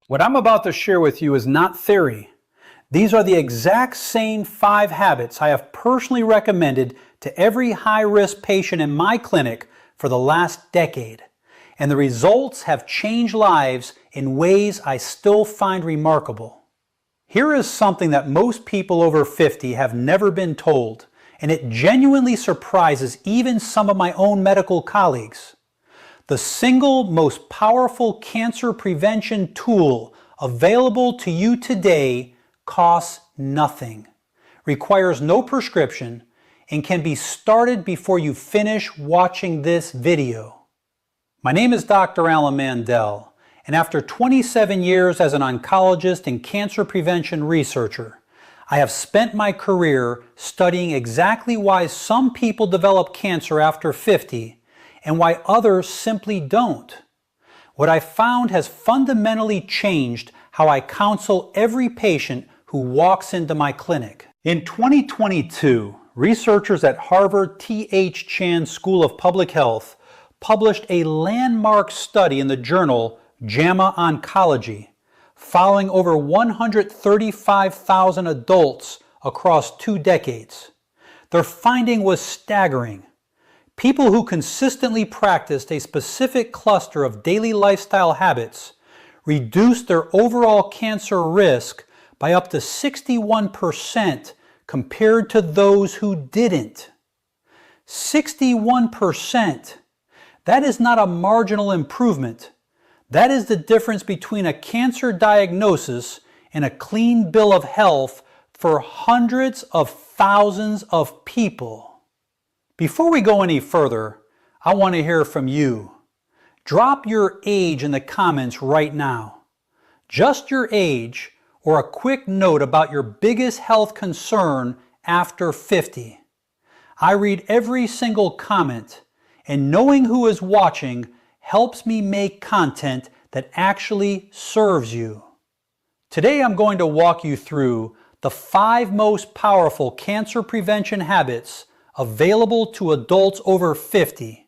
What I'm about to share with you is not theory. These are the exact same 5 habits I have personally recommended to every high-risk patient in my clinic for the last decade. And the results have changed lives in ways I still find remarkable. Here is something that most people over 50 have never been told, and it genuinely surprises even some of my own medical colleagues. The single most powerful cancer prevention tool available to you today costs nothing, requires no prescription, and can be started before you finish watching this video. My name is Dr. Alan Mandell, and after 27 years as an oncologist and cancer prevention researcher, I have spent my career studying exactly why some people develop cancer after 50 and why others simply don't. What I found has fundamentally changed how I counsel every patient who walks into my clinic. In 2022, researchers at Harvard T.H. Chan School of Public Health published a landmark study in the journal JAMA Oncology, following over 135,000 adults across 2 decades. Their finding was staggering. People who consistently practiced a specific cluster of daily lifestyle habits reduced their overall cancer risk by up to 61% compared to those who didn't. 61%. That is not a marginal improvement. That is the difference between a cancer diagnosis and a clean bill of health for hundreds of thousands of people. Before we go any further, I want to hear from you. Drop your age in the comments right now. Just your age or a quick note about your biggest health concern after 50. I read every single comment, and knowing who is watching helps me make content that actually serves you. Today I'm going to walk you through the 5 most powerful cancer prevention habits available to adults over 50,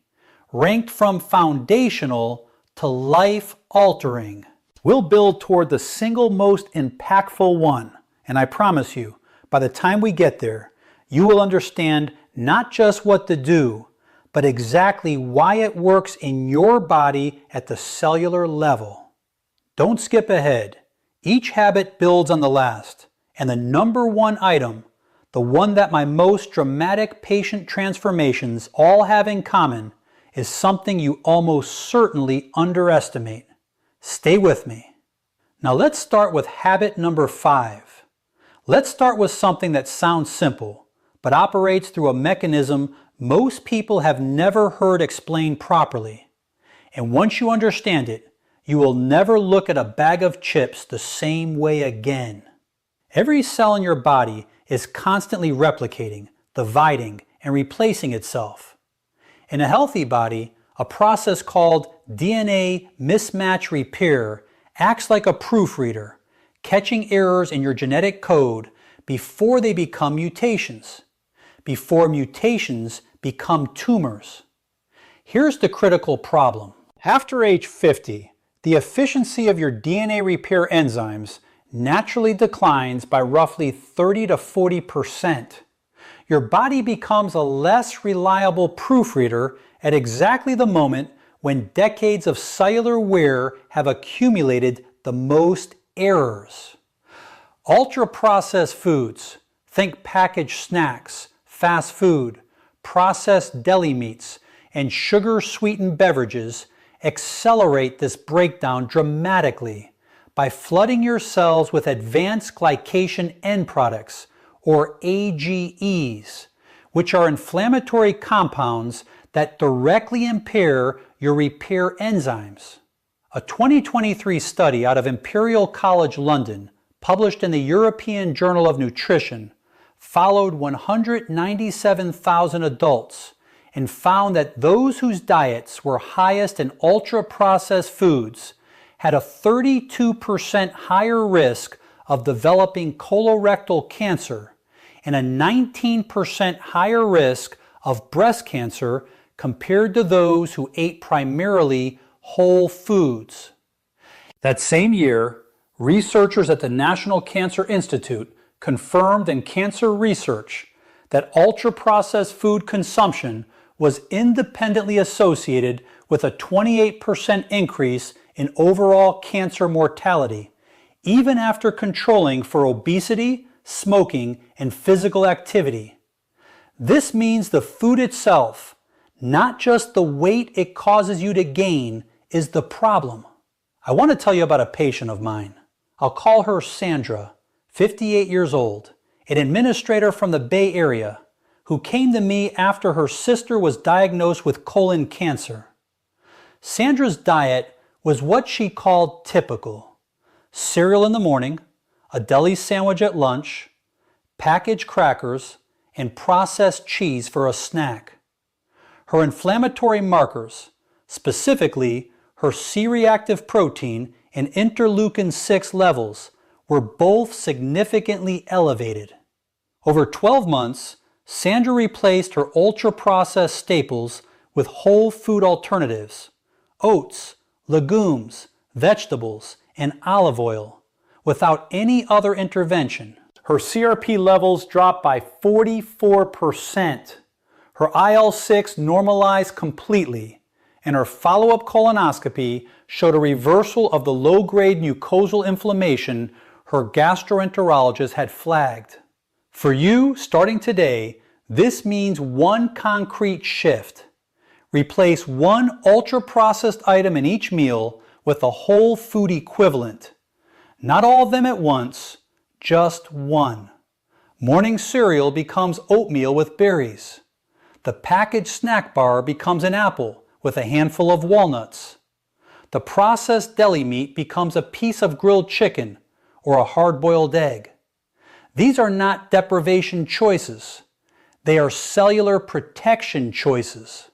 ranked from foundational to life-altering. We'll build toward the single most impactful one, and I promise you, by the time we get there, you will understand not just what to do, but exactly why it works in your body at the cellular level. Don't skip ahead. Each habit builds on the last, and the number 1 item, the one that my most dramatic patient transformations all have in common, is something you almost certainly underestimate. Stay with me. Now let's start with habit number 5. Let's start with something that sounds simple, but operates through a mechanism most people have never heard explained properly. And once you understand it, you will never look at a bag of chips the same way again. Every cell in your body is constantly replicating, dividing, and replacing itself. In a healthy body, a process called DNA mismatch repair acts like a proofreader, catching errors in your genetic code before they become mutations, before mutations become tumors. Here's the critical problem. After age 50, the efficiency of your DNA repair enzymes naturally declines by roughly 30 to 40%. Your body becomes a less reliable proofreader at exactly the moment when decades of cellular wear have accumulated the most errors. Ultra-processed foods, think packaged snacks, fast food, processed deli meats, and sugar-sweetened beverages accelerate this breakdown dramatically by flooding your cells with advanced glycation end products, or AGEs, which are inflammatory compounds that directly impair your repair enzymes. A 2023 study out of Imperial College London, published in the European Journal of Nutrition, followed 197,000 adults and found that those whose diets were highest in ultra-processed foods had a 32% higher risk of developing colorectal cancer and a 19% higher risk of breast cancer compared to those who ate primarily whole foods. That same year, Researchers at the National Cancer Institute confirmed in Cancer Research that ultra-processed food consumption was independently associated with a 28% increase in overall cancer mortality, even after controlling for obesity, smoking, and physical activity. This means the food itself, not just the weight it causes you to gain, is the problem. I want to tell you about a patient of mine. I'll call her Sandra, 58 years old, an administrator from the Bay Area, who came to me after her sister was diagnosed with colon cancer. Sandra's diet was what she called typical: cereal in the morning, a deli sandwich at lunch, packaged crackers, and processed cheese for a snack. Her inflammatory markers, specifically her C-reactive protein and interleukin-6 levels, were both significantly elevated. Over 12 months, Sandra replaced her ultra-processed staples with whole food alternatives: oats, legumes, vegetables, and olive oil, without any other intervention. Her CRP levels dropped by 44%. Her IL-6 normalized completely, and her follow-up colonoscopy showed a reversal of the low-grade mucosal inflammation her gastroenterologist had flagged. For you, starting today, this means one concrete shift. Replace one ultra-processed item in each meal with a whole food equivalent. Not all of them at once, just one. Morning cereal becomes oatmeal with berries. The packaged snack bar becomes an apple with a handful of walnuts. The processed deli meat becomes a piece of grilled chicken or a hard-boiled egg. These are not deprivation choices. They are cellular protection choices.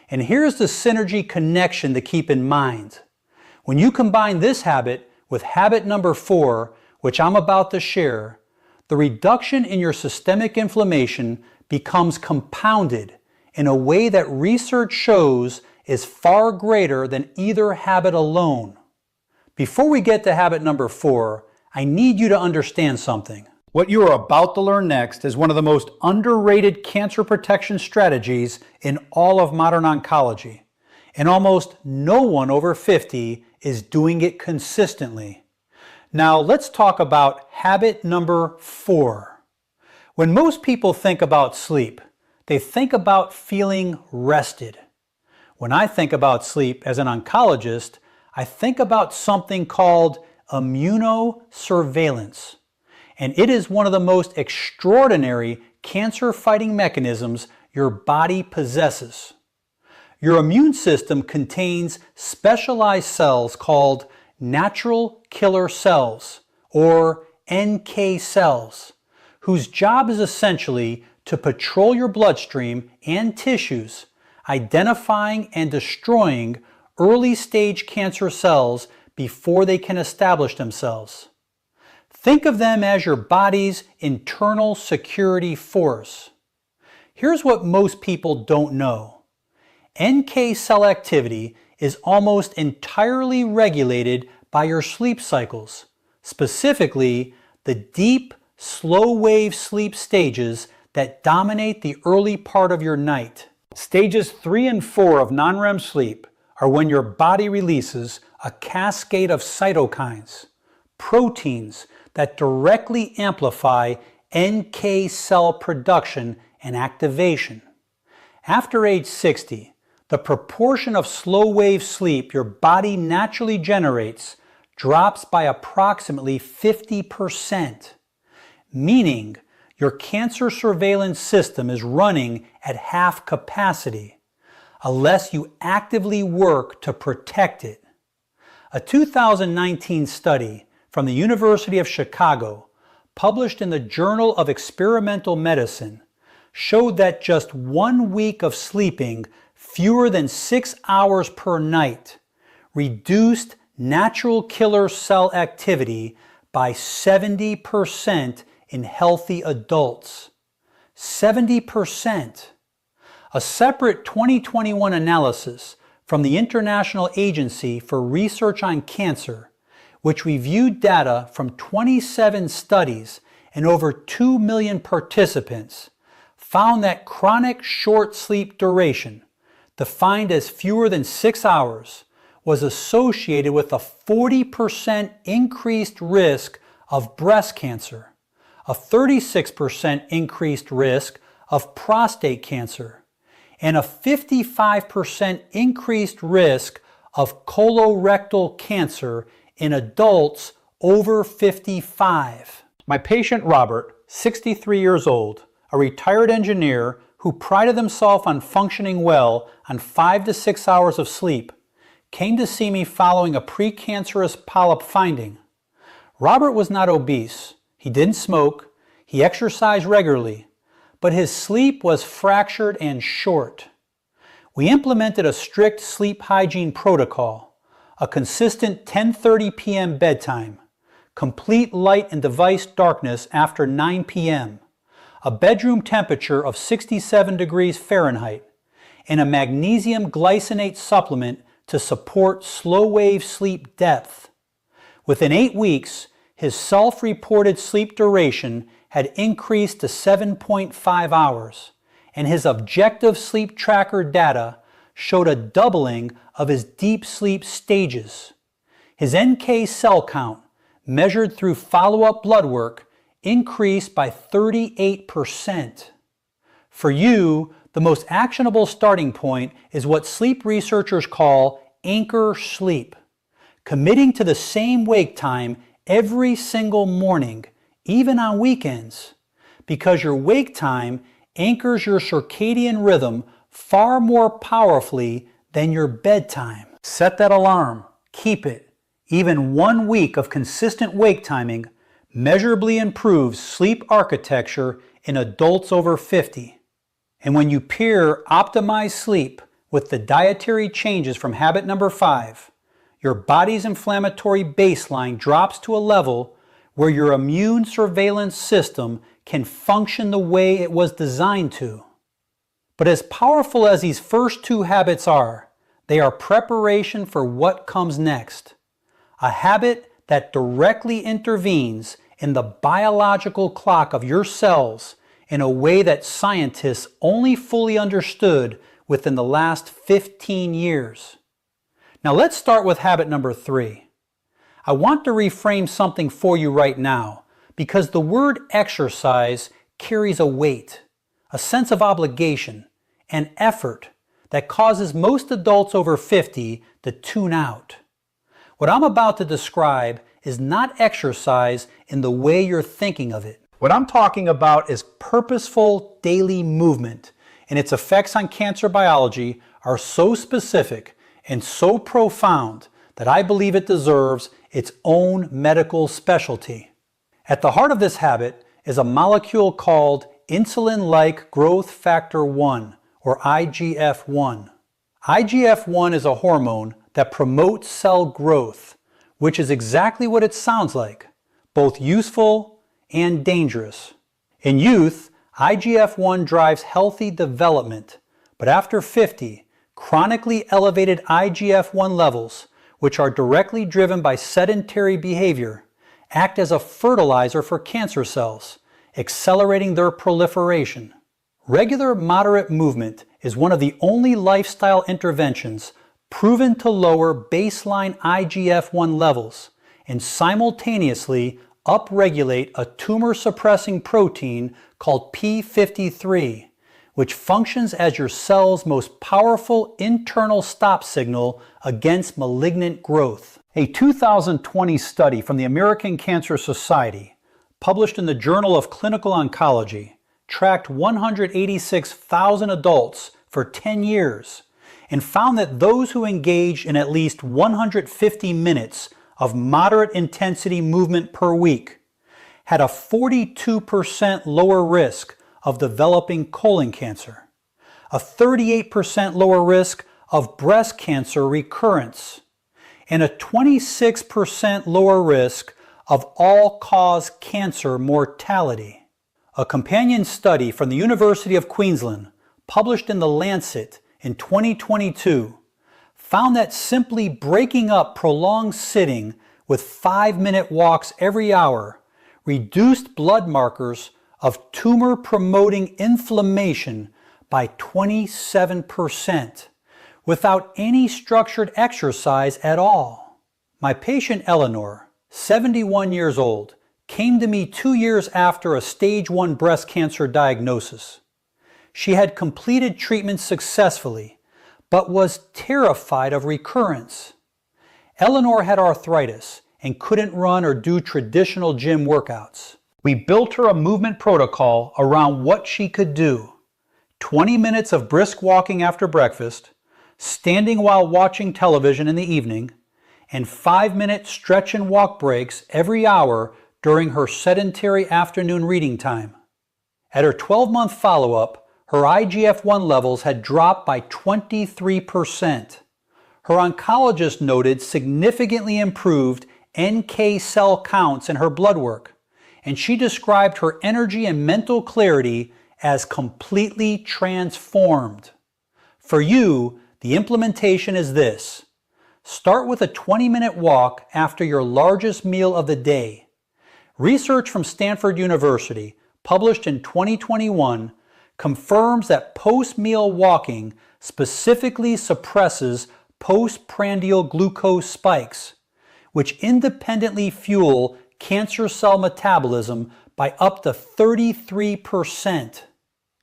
And here's the synergy connection to keep in mind. When you combine this habit with habit number 4, which I'm about to share, the reduction in your systemic inflammation becomes compounded in a way that research shows is far greater than either habit alone. Before we get to habit number 4, I need you to understand something. What you are about to learn next is one of the most underrated cancer protection strategies in all of modern oncology, and almost no one over 50 is doing it consistently. Now let's talk about habit number 4. When most people think about sleep, they think about feeling rested. When I think about sleep as an oncologist, I think about something called immunosurveillance. And it is one of the most extraordinary cancer-fighting mechanisms your body possesses. Your immune system contains specialized cells called natural killer cells, or NK cells, whose job is essentially to patrol your bloodstream and tissues, identifying and destroying early-stage cancer cells before they can establish themselves. Think of them as your body's internal security force. Here's what most people don't know. NK cell activity is almost entirely regulated by your sleep cycles, specifically the deep, slow-wave sleep stages that dominate the early part of your night. Stages 3 and 4 of non-REM sleep are when your body releases a cascade of cytokines, proteins that directly amplify NK cell production and activation. After age 60, the proportion of slow-wave sleep your body naturally generates drops by approximately 50%, meaning your cancer surveillance system is running at half capacity, unless you actively work to protect it. A 2019 study from the University of Chicago, published in the Journal of Experimental Medicine, showed that just 1 week of sleeping fewer than 6 hours per night reduced natural killer cell activity by 70% in healthy adults. 70%. A separate 2021 analysis from the International Agency for Research on Cancer, which reviewed data from 27 studies and over 2 million participants, found that chronic short sleep duration, defined as fewer than 6 hours, was associated with a 40% increased risk of breast cancer, a 36% increased risk of prostate cancer, and a 55% increased risk of colorectal cancer in adults over 55. My patient Robert, 63 years old, a retired engineer who prided himself on functioning well on 5 to 6 hours of sleep, came to see me following a precancerous polyp finding. Robert was not obese, he didn't smoke, he exercised regularly, but his sleep was fractured and short. We implemented a strict sleep hygiene protocol, a consistent 10:30 p.m. bedtime, complete light and device darkness after 9 p.m., a bedroom temperature of 67 degrees Fahrenheit, and a magnesium glycinate supplement to support slow-wave sleep depth. Within 8 weeks, his self-reported sleep duration had increased to 7.5 hours, and his objective sleep tracker data showed a doubling of his deep sleep stages. His NK cell count, measured through follow-up blood work, increased by 38%. For you, the most actionable starting point is what sleep researchers call anchor sleep, committing to the same wake time every single morning, even on weekends, because your wake time anchors your circadian rhythm far more powerfully than your bedtime. Set that alarm, keep it. Even 1 week of consistent wake timing measurably improves sleep architecture in adults over 50. And when you pair optimized sleep with the dietary changes from habit number 5, your body's inflammatory baseline drops to a level where your immune surveillance system can function the way it was designed to. But as powerful as these first 2 habits are, they are preparation for what comes next. A habit that directly intervenes in the biological clock of your cells in a way that scientists only fully understood within the last 15 years. Now let's start with habit number 3. I want to reframe something for you right now because the word exercise carries a weight, a sense of obligation, and effort that causes most adults over 50 to tune out. What I'm about to describe is not exercise in the way you're thinking of it. What I'm talking about is purposeful daily movement, and its effects on cancer biology are so specific and so profound that I believe it deserves its own medical specialty. At the heart of this habit is a molecule called insulin-like growth factor 1, or IGF-1. IGF-1 is a hormone that promotes cell growth, which is exactly what it sounds like, both useful and dangerous. In youth, IGF-1 drives healthy development, but after 50, chronically elevated IGF-1 levels, which are directly driven by sedentary behavior, act as a fertilizer for cancer cells, accelerating their proliferation. Regular moderate movement is one of the only lifestyle interventions proven to lower baseline IGF-1 levels and simultaneously upregulate a tumor-suppressing protein called P53, which functions as your cell's most powerful internal stop signal against malignant growth. A 2020 study from the American Cancer Society, published in the Journal of Clinical Oncology, tracked 186,000 adults for 10 years and found that those who engaged in at least 150 minutes of moderate intensity movement per week had a 42% lower risk of developing colon cancer, a 38% lower risk of breast cancer recurrence, and a 26% lower risk of all-cause cancer mortality. A companion study from the University of Queensland, published in The Lancet in 2022, found that simply breaking up prolonged sitting with 5-minute walks every hour reduced blood markers of tumor-promoting inflammation by 27% without any structured exercise at all. My patient Eleanor, 71 years old, came to me 2 years after a stage 1 breast cancer diagnosis. She had completed treatment successfully, but was terrified of recurrence. Eleanor had arthritis and couldn't run or do traditional gym workouts. We built her a movement protocol around what she could do. 20 minutes of brisk walking after breakfast, standing while watching television in the evening, and 5-minute stretch and walk breaks every hour during her sedentary afternoon reading time. At her 12-month follow-up, her IGF-1 levels had dropped by 23%. Her oncologist noted significantly improved NK cell counts in her blood work, and she described her energy and mental clarity as completely transformed. For you, the implementation is this. Start with a 20-minute walk after your largest meal of the day. Research from Stanford University, published in 2021, confirms that post-meal walking specifically suppresses postprandial glucose spikes, which independently fuel cancer cell metabolism by up to 33%.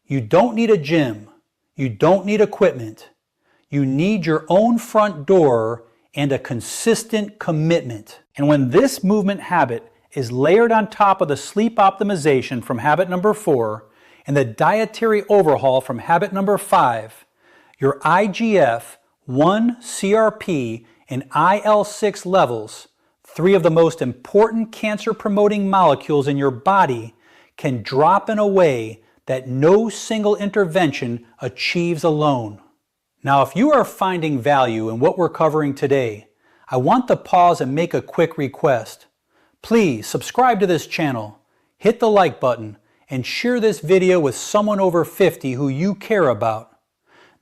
You don't need a gym. You don't need equipment. You need your own front door and a consistent commitment. And when this movement habit is layered on top of the sleep optimization from habit number 4 and the dietary overhaul from habit number 5, your IGF, 1 CRP, and IL-6 levels, 3 of the most important cancer-promoting molecules in your body, can drop in a way that no single intervention achieves alone. Now, if you are finding value in what we're covering today, I want to pause and make a quick request. Please subscribe to this channel, hit the like button, and share this video with someone over 50 who you care about.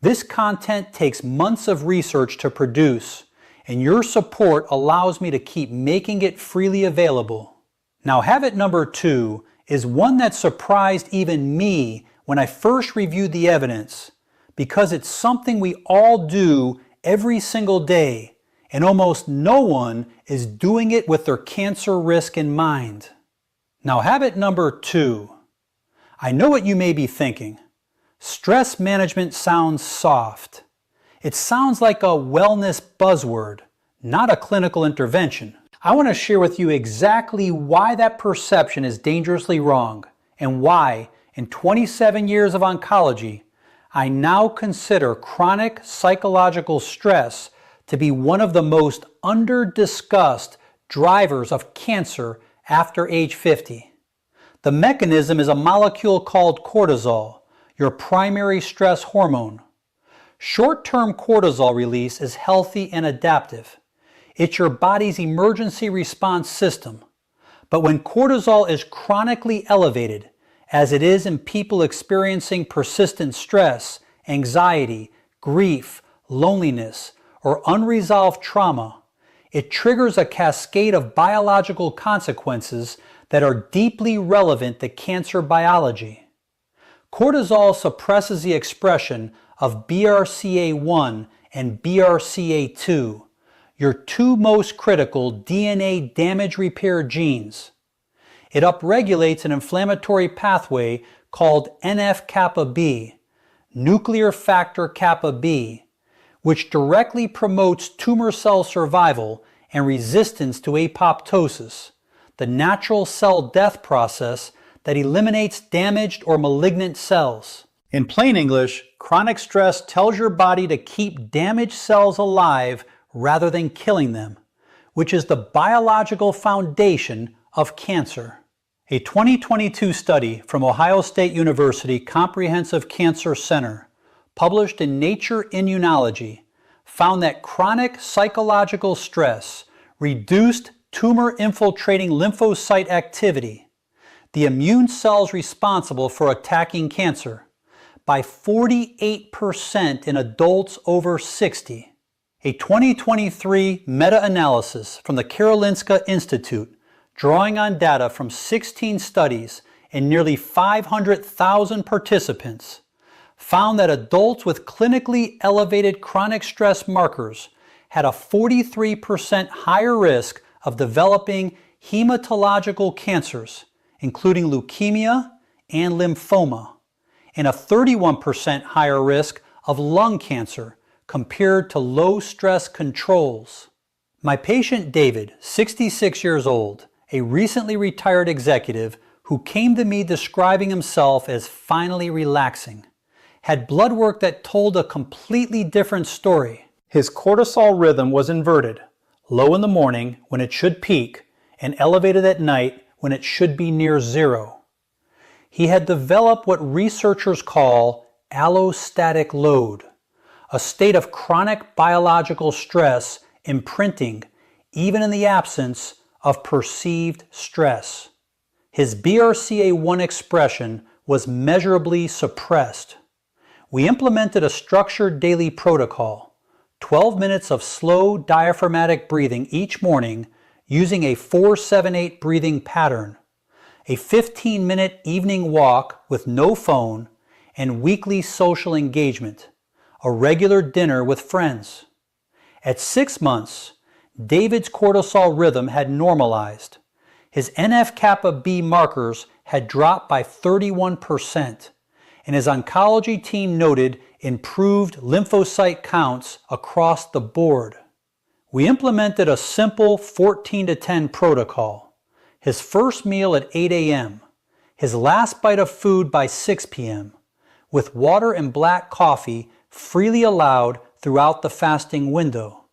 This content takes months of research to produce, and your support allows me to keep making it freely available. Now, habit number 2 is one that surprised even me when I first reviewed the evidence, because it's something we all do every single day, and almost no one is doing it with their cancer risk in mind. Now, habit number 2. I know what you may be thinking. Stress management sounds soft. It sounds like a wellness buzzword, not a clinical intervention. I want to share with you exactly why that perception is dangerously wrong, and why, in 27 years of oncology, I now consider chronic psychological stress to be one of the most under-discussed drivers of cancer after age 50. The mechanism is a molecule called cortisol, your primary stress hormone. Short-term cortisol release is healthy and adaptive. It's your body's emergency response system. But when cortisol is chronically elevated, as it is in people experiencing persistent stress, anxiety, grief, loneliness, or unresolved trauma, it triggers a cascade of biological consequences that are deeply relevant to cancer biology. Cortisol suppresses the expression of BRCA1 and BRCA2, your 2 most critical DNA damage repair genes. It upregulates an inflammatory pathway called NF-kappa B, nuclear factor kappa B, which directly promotes tumor cell survival and resistance to apoptosis, the natural cell death process that eliminates damaged or malignant cells. In plain English, chronic stress tells your body to keep damaged cells alive rather than killing them, which is the biological foundation of cancer. A 2022 study from Ohio State University Comprehensive Cancer Center, published in Nature Immunology, found that chronic psychological stress reduced tumor-infiltrating lymphocyte activity, the immune cells responsible for attacking cancer, by 48% in adults over 60. A 2023 meta-analysis from the Karolinska Institute, drawing on data from 16 studies and nearly 500,000 participants, found that adults with clinically elevated chronic stress markers had a 43% higher risk of developing hematological cancers, including leukemia and lymphoma, and a 31% higher risk of lung cancer compared to low-stress controls. My patient David, 66 years old, a recently retired executive who came to me describing himself as finally relaxing, had blood work that told a completely different story. His cortisol rhythm was inverted, low in the morning when it should peak, and elevated at night when it should be near zero. He had developed what researchers call allostatic load, a state of chronic biological stress imprinting even in the absence of perceived stress. His BRCA1 expression was measurably suppressed. We implemented a structured daily protocol, 12 minutes of slow diaphragmatic breathing each morning using a 4-7-8 breathing pattern, a 15-minute evening walk with no phone, and weekly social engagement, a regular dinner with friends. At 6 months, David's cortisol rhythm had normalized. His NF-kappa B markers had dropped by 31%, and his oncology team noted improved lymphocyte counts across the board. We implemented a simple 14-10 protocol. His first meal at 8 a.m., his last bite of food by 6 p.m., with water and black coffee freely allowed throughout the fasting window.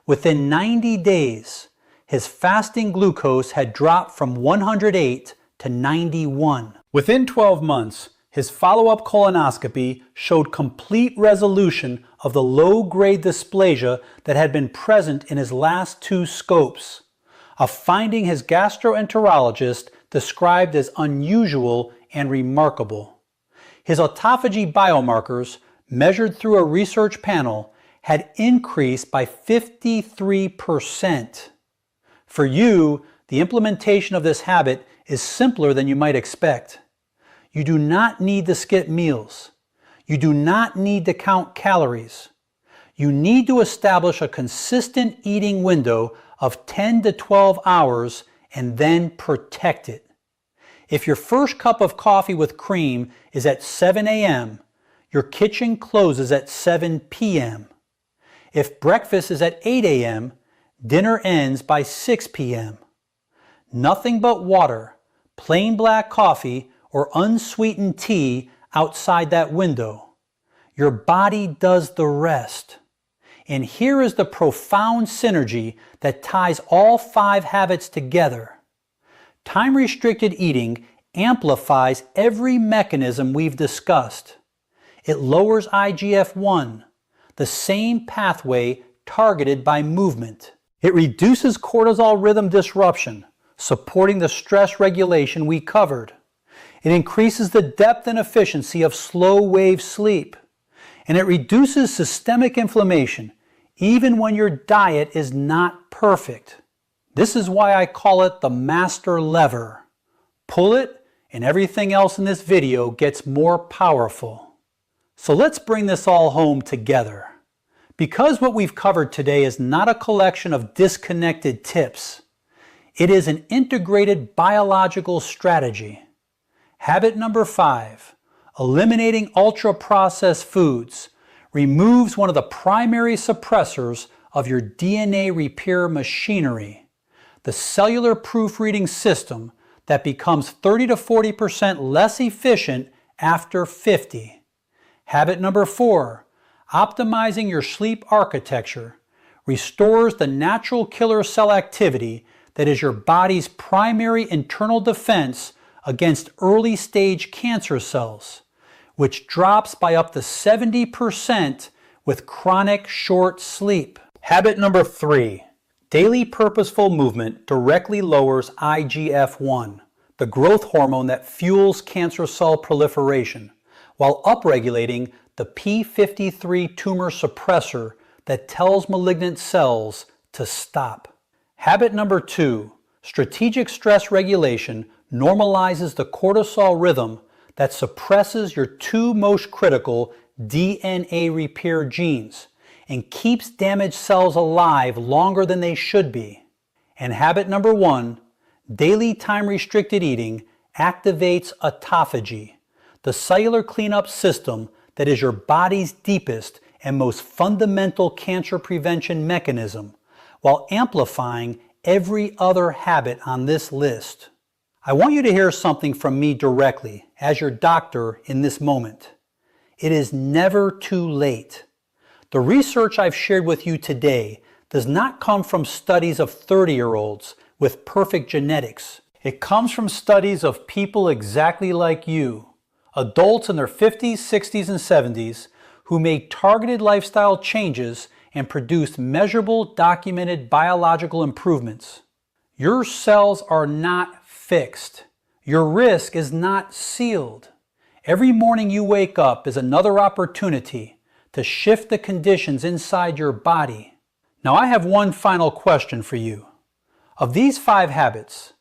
Within 90 days, his fasting glucose had dropped from 108 to 91. Within 12 months, his follow-up colonoscopy showed complete resolution of the low-grade dysplasia that had been present in his last 2 scopes, a finding his gastroenterologist described as unusual and remarkable. His autophagy biomarkers, measured through a research panel, had increased by 53%. For you, the implementation of this habit is simpler than you might expect. You do not need to skip meals. You do not need to count calories. You need to establish a consistent eating window of 10 to 12 hours and then protect it. If your first cup of coffee with cream is at 7 a.m., your kitchen closes at 7 p.m. If breakfast is at 8 a.m., dinner ends by 6 p.m. Nothing but water, plain black coffee, or unsweetened tea outside that window. Your body does the rest. And here is the profound synergy that ties all 5 habits together. Time-restricted eating amplifies every mechanism we've discussed. It lowers IGF-1, the same pathway targeted by movement. It reduces cortisol rhythm disruption, supporting the stress regulation we covered. It increases the depth and efficiency of slow-wave sleep. And it reduces systemic inflammation, even when your diet is not perfect. This is why I call it the master lever. Pull it, and everything else in this video gets more powerful. So let's bring this all home together. Because what we've covered today is not a collection of disconnected tips. It is an integrated biological strategy. Habit number 5, eliminating ultra-processed foods, removes one of the primary suppressors of your DNA repair machinery, the cellular proofreading system that becomes 30 to 40% less efficient after 50. Habit number 4, optimizing your sleep architecture, restores the natural killer cell activity that is your body's primary internal defense against early-stage cancer cells, which drops by up to 70% with chronic short sleep. Habit number 3, daily purposeful movement directly lowers IGF-1, the growth hormone that fuels cancer cell proliferation, while upregulating the p53 tumor suppressor that tells malignant cells to stop. Habit number 2, strategic stress regulation normalizes the cortisol rhythm that suppresses your 2 most critical DNA repair genes and keeps damaged cells alive longer than they should be. And habit number 1, daily time-restricted eating activates autophagy, the cellular cleanup system that is your body's deepest and most fundamental cancer prevention mechanism, while amplifying every other habit on this list. I want you to hear something from me directly as your doctor in this moment. It is never too late. The research I've shared with you today does not come from studies of 30-year-olds with perfect genetics. It comes from studies of people exactly like you, adults in their 50s, 60s, and 70s who made targeted lifestyle changes and produced measurable, documented biological improvements. Your cells are not fixed. Your risk is not sealed. Every morning you wake up is another opportunity to shift the conditions inside your body. Now I have one final question for you. Of these 5 habits,